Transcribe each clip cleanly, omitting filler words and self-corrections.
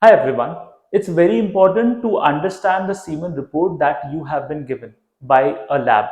Hi everyone. It's very important to understand the semen report that you have been given by a lab,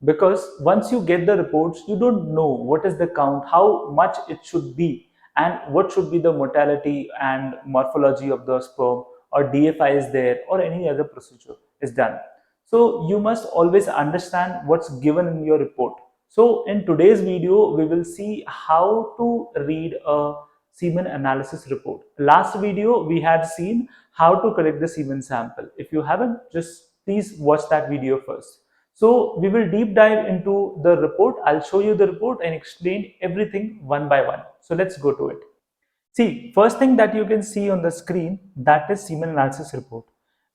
because once you get the reports, you don't know what is the count, how much it should be, and what should be the mortality and morphology of the sperm, or DFI is there, or any other procedure is done. So you must always understand what's given in your report. So in today's video, we will see how to read a semen analysis report. Last video, we had seen how to collect the semen sample. If you haven't, just please watch that video first. So we will deep dive into the report. I'll show you the report and explain everything one by one. So let's go to it. See, first thing that you can see on the screen, that is semen analysis report.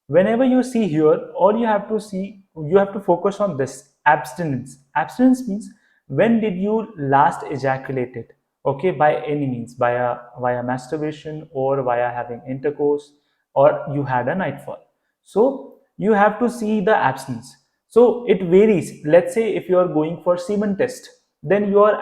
Whenever you see here, all you have to see, you have to focus on this abstinence. Abstinence means when did you last ejaculated? Okay, by any means, via masturbation or via having intercourse, or you had a nightfall. So you have to see the abstinence. So it varies. Let's say if you are going for semen test, then your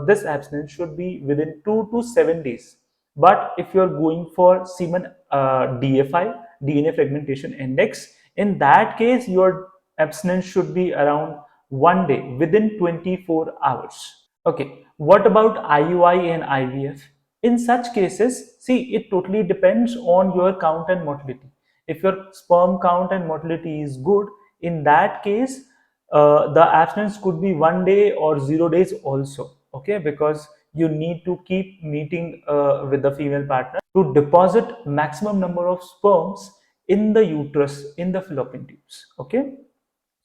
this abstinence should be within 2 to 7 days. But if you are going for semen DFI, DNA fragmentation index, in that case your abstinence should be around 1 day, within 24 hours. Okay, what about IUI and IVF? In such cases, see, it totally depends on your count and motility. If your sperm count and motility is good, in that case, the abstinence could be 1 day or 0 days also. Okay, because you need to keep meeting with the female partner to deposit maximum number of sperms in the uterus, in the fallopian tubes. Okay,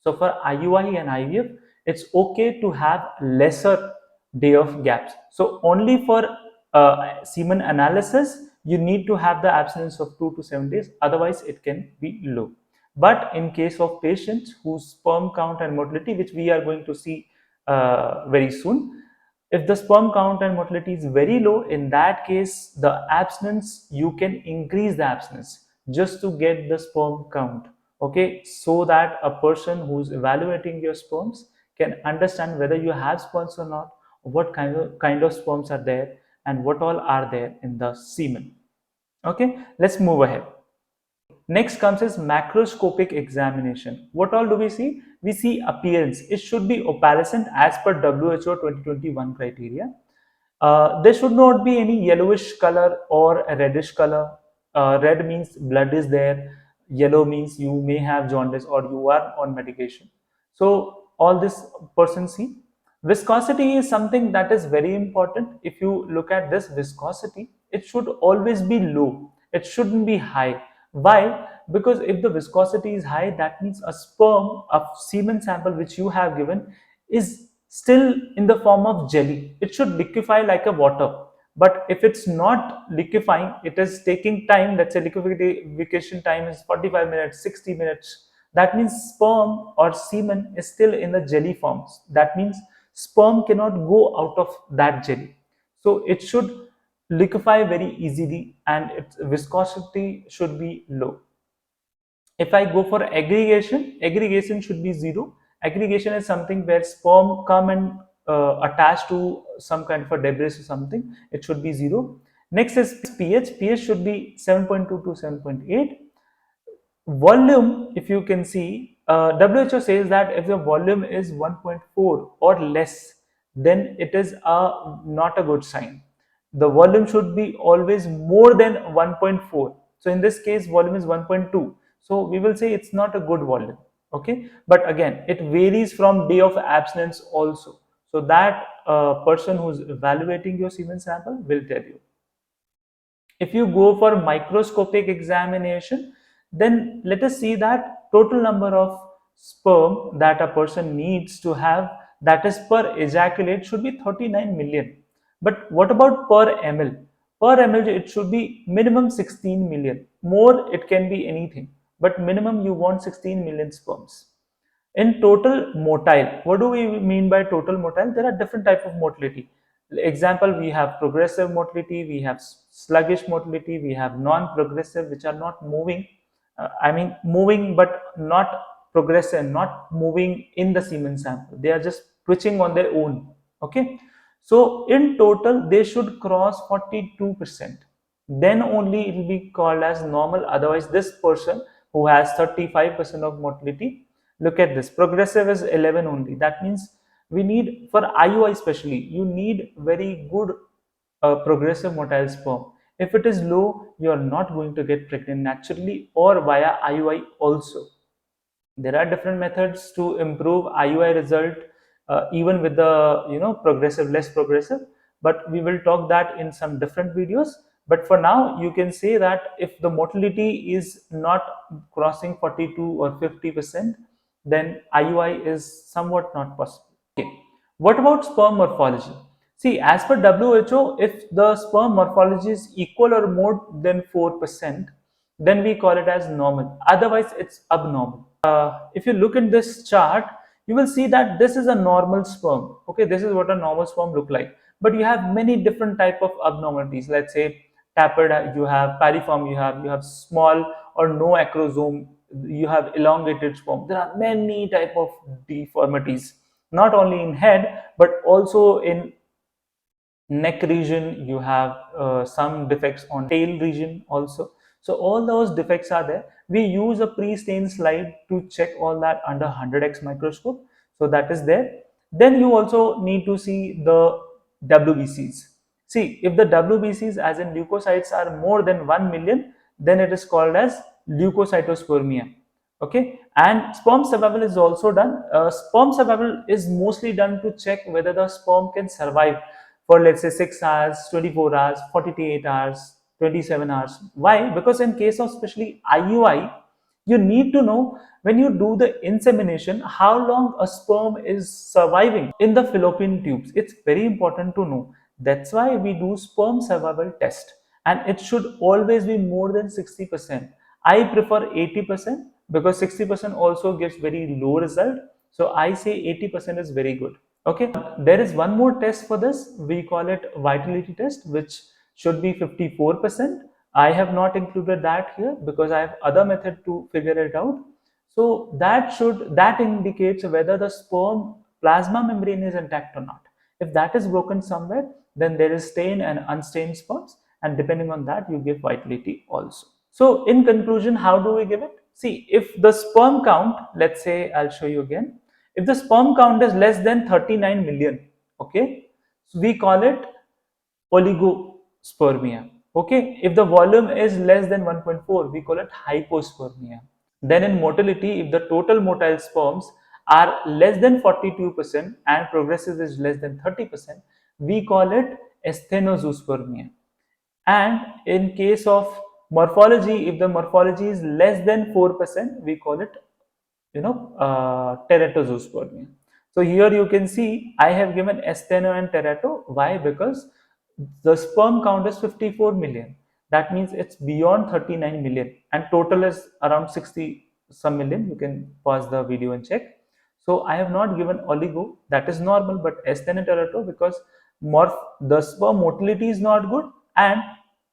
so for IUI and IVF, it's okay to have lesser day of gaps. So only for semen analysis, you need to have the abstinence of 2 to 7 days. Otherwise, it can be low. But in case of patients whose sperm count and motility, which we are going to see very soon, if the sperm count and motility is very low, in that case, the abstinence, you can increase the abstinence just to get the sperm count. Okay, so that a person who's evaluating your sperms can understand whether you have sperms or not, what kind of sperms are there, and what all are there in the semen. Okay, let's move ahead. Next comes is macroscopic examination. What all do we see? We see appearance. It should be opalescent as per WHO 2021 criteria. There should not be any yellowish color or a reddish color. Red means blood is there. Yellow means you may have jaundice or you are on medication. So all this person see. Viscosity is something that is very important. If you look at this viscosity, it should always be low. It shouldn't be high. Why? Because if the viscosity is high, that means a sperm, a semen sample which you have given is still in the form of jelly. It should liquefy like a water. But if it's not liquefying, it is taking time. Let's say liquefaction time is 45 minutes, 60 minutes. That means sperm or semen is still in the jelly forms. That means sperm cannot go out of that jelly. So it should liquefy very easily and its viscosity should be low. If I go for aggregation should be zero. Aggregation is something where sperm come and attach to some kind of a debris or something. It should be zero. Next is pH. pH should be 7.2 to 7.8. Volume, if you can see, WHO says that if the volume is 1.4 or less, then it is not a good sign. The volume should be always more than 1.4. So in this case, volume is 1.2. So we will say it's not a good volume. Okay, but again, it varies from day of abstinence also. So that person who's evaluating your semen sample will tell you. If you go for microscopic examination, then let us see that total number of sperm that a person needs to have, that is per ejaculate, should be 39 million. But what about per ml? Per ml, it should be minimum 16 million. More, it can be anything. But minimum, you want 16 million sperms. In total motile, what do we mean by total motile? There are different type of motility. Example, we have progressive motility, we have sluggish motility, we have non-progressive, which are not moving. I mean moving but not progressive, not moving in the semen sample. They are just twitching on their own. Okay. So in total, they should cross 42%. then only it will be called as normal. Otherwise, this person who has 35% of motility, look at this, progressive is 11 only. That means we need, for IUI especially, you need very good progressive motile sperm. If it is low, you are not going to get pregnant naturally or via IUI also. There are different methods to improve IUI result, even with the progressive, less progressive, but we will talk that in some different videos. But for now, you can say that if the motility is not crossing 42 or 50%, then IUI is somewhat not possible. Okay, what about sperm morphology? See, as per WHO, if the sperm morphology is equal or more than 4%, then we call it as normal. Otherwise, it's abnormal. If you look in this chart, you will see that this is a normal sperm. Okay, this is what a normal sperm look like. But you have many different type of abnormalities. Let's say tapered, you have pariform, you have small or no acrosome, you have elongated sperm. There are many type of deformities, not only in head but also in neck region. You have some defects on tail region also. So all those defects are there. We use a pre-stain slide to check all that under 100x microscope. So that is there. Then you also need to see the WBCs. See, if the WBCs, as in leukocytes, are more than 1 million, then it is called as leukocytospermia. Okay, and sperm survival is also done. Sperm survival is mostly done to check whether the sperm can survive for, let's say, 6 hours, 24 hours, 48 hours, 27 hours. Why? Because in case of especially IUI, you need to know, when you do the insemination, how long a sperm is surviving in the fallopian tubes. It's very important to know. That's why we do sperm survival test, and it should always be more than 60%. I prefer 80% because 60% also gives very low result. So I say 80% is very good. Okay, there is one more test for this. We call it vitality test, which should be 54%. I have not included that here because I have other method to figure it out. So that indicates whether the sperm plasma membrane is intact or not. If that is broken somewhere, then there is stained and unstained sperms, and depending on that, you give vitality also. So in conclusion, how do we give it? See, if the sperm count, let's say, I'll show you again. If the sperm count is less than 39 million, okay, so we call it oligospermia. Okay, if the volume is less than 1.4, we call it hypospermia. Then in motility, if the total motile sperms are less than 42% and progressive is less than 30%, we call it asthenozoospermia. And in case of morphology, if the morphology is less than 4%, we call it teratozoospermia. So here you can see I have given astheno and terato. Why? Because the sperm count is 54 million. That means it's beyond 39 million, and total is around 60 some million. You can pause the video and check. So I have not given oligo, that is normal, but astheno and terato, because the sperm motility is not good and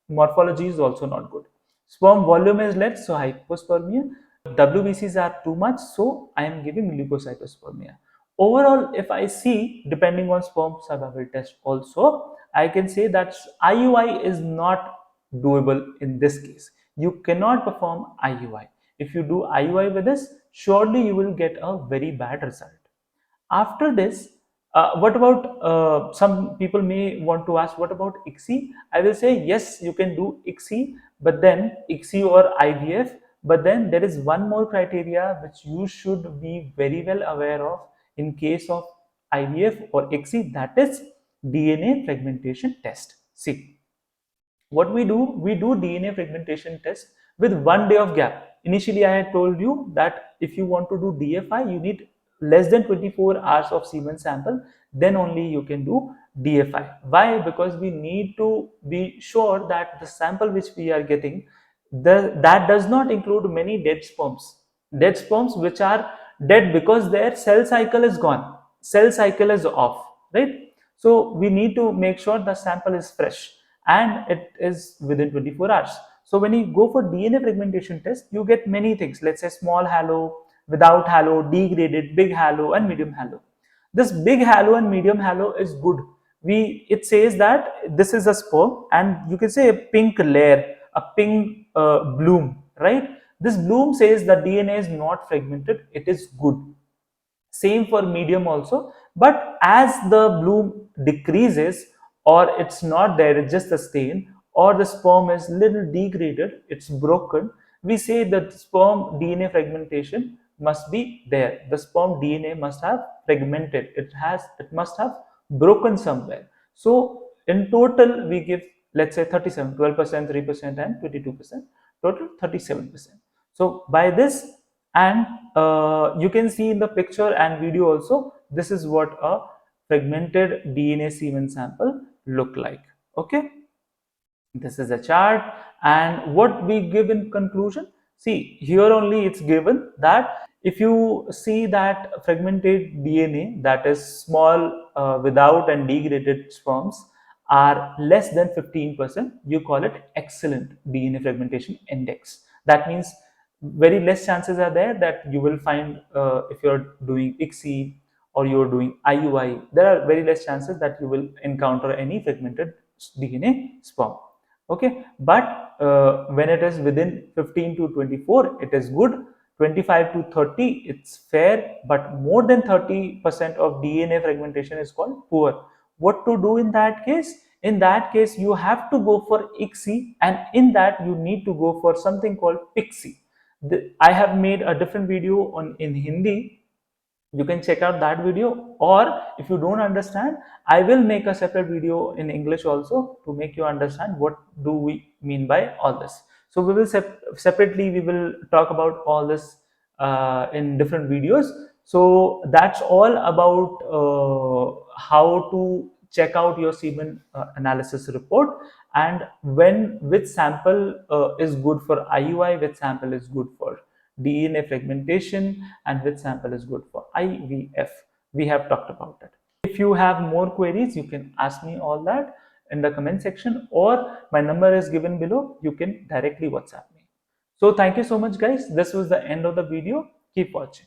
morphology is also not good. Sperm volume is less, so hypospermia. WBCs are too much, so I am giving leukocytospermia. Overall, if I see, depending on sperm survival test also, I can say that IUI is not doable in this case. You cannot perform IUI. If you do IUI with this, surely you will get a very bad result. After this, what about, some people may want to ask, what about ICSI? I will say yes, you can do ICSI, but then ICSI or IVF, but then there is one more criteria which you should be very well aware of in case of IVF or ICSI, that is DNA fragmentation test. See, what we do DNA fragmentation test with 1 day of gap. Initially I had told you that if you want to do DFI, you need less than 24 hours of semen sample, then only you can do DFI. Why? Because we need to be sure that the sample which we are getting, that does not include many dead sperms which are dead because their cell cycle is gone, cell cycle is off, right? So we need to make sure the sample is fresh and it is within 24 hours. So when you go for DNA fragmentation test, you get many things. Let's say small halo, without halo, degraded, big halo, and medium halo. This big halo and medium halo is good it says that this is a sperm, and you can say a pink layer, a pink bloom, right? This bloom says the DNA is not fragmented, it is good. Same for medium also, but as the bloom decreases, or it's not there, it's just a stain, or the sperm is little degraded, it's broken, we say that sperm DNA fragmentation must be there. The sperm DNA must have fragmented, it must have broken somewhere. So in total we give, let's say 37, 12%, 3%, and 22%, total 37%. So by this, and you can see in the picture and video also, this is what a fragmented DNA semen sample look like. Okay, this is a chart, and what we give in conclusion, see here only it's given that if you see that fragmented DNA, that is small without and degraded sperms, are less than 15%, you call it excellent DNA fragmentation index. That means very less chances are there that you will find, if you're doing ICSI or you're doing IUI, there are very less chances that you will encounter any fragmented DNA sperm. Okay, but when it is within 15 to 24, it is good. 25 to 30, it's fair, but more than 30% of DNA fragmentation is called poor. What to do in that case? In that case, you have to go for ICSI, and in that you need to go for something called PICSI. I have made a different video on in Hindi, you can check out that video, or if you don't understand, I will make a separate video in English also to make you understand what do we mean by all this. So we will separately we will talk about all this in different videos. So that's all about how to check out your semen analysis report, and when which sample is good for IUI, which sample is good for DNA fragmentation, and which sample is good for IVF. We have talked about it. If you have more queries, you can ask me all that in the comment section, or my number is given below. You can directly WhatsApp me. So thank you so much, guys. This was the end of the video. Keep watching.